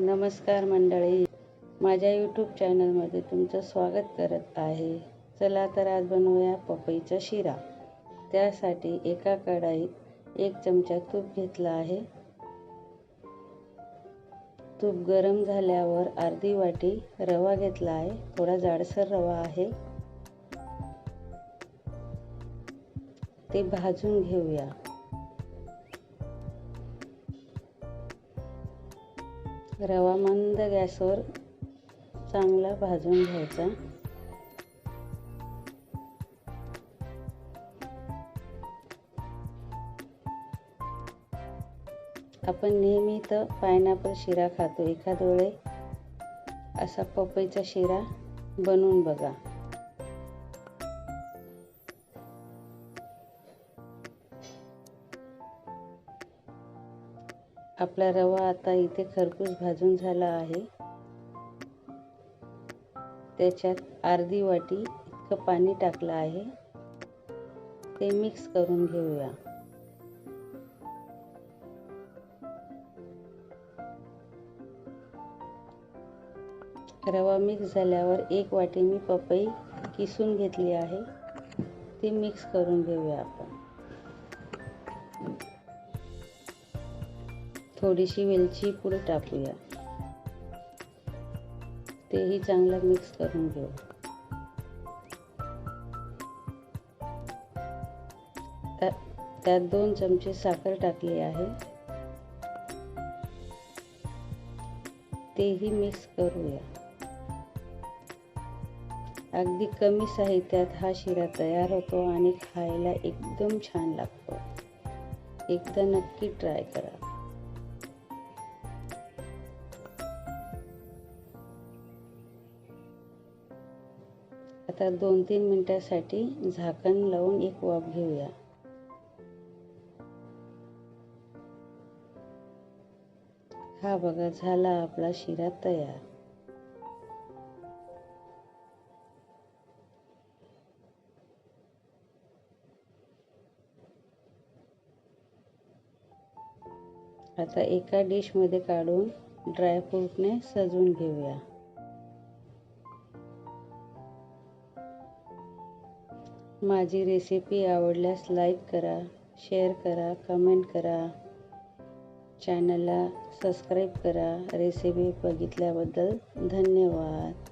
नमस्कार मंडळी, माझ्या यूट्यूब चॅनलमध्ये तुमचं स्वागत करत आहे। चला तर आज बनवूया पपईचा शिरा। त्यासाठी एका कढईत 1 चमचा तूप घेतला आहे। तूप गरम झाल्यावर अर्धी वाटी रवा घेतला आहे। थोडा जाडसर रवा आहे, ते भाजून घेऊया। रवा मंद गॅसवर चांगला भाजून घ्यायचा। आपण नेहमी तर पायनॅपल शिरा खातो, एखाद वेळे असा पपईचा शिरा बनवून बघा। आपला रवा आता इथे खरपूस भाजून झाला आहे। त्याच्यात अर्धी वाटी इतकं पाणी टाकलं आहे, ते मिक्स करून घेऊया। रवा मिक्स झाल्यावर 1 वाटी मी पपई किसून घेतली आहे, ती मिक्स करून घेऊया आपण। थोडीशी वेलची पूड टाकूया, तेही चांगलं मिक्स करून घेऊ। त्यात 2 चमचे साखर टाकली आहे, तेही मिक्स करूया। अगदी कमी साहित्यात हा शिरा तयार होतो आणि खायला एकदम छान लागतो। एकदा नक्की ट्राय करा। आता 2-3 मिनिटांसाठी झाकण लावून एक वाफ घेऊया। हा बघा, झाला आपला शिरा तयार। आता एका डिश मध्ये काढून ड्रायफ्रूटने सजवून घेऊया। माझी रेसिपी आवडल्यास लाईक करा, शेअर करा, कमेंट करा, चॅनलला सबस्क्राईब करा। रेसिपी बघितल्याबद्दल धन्यवाद।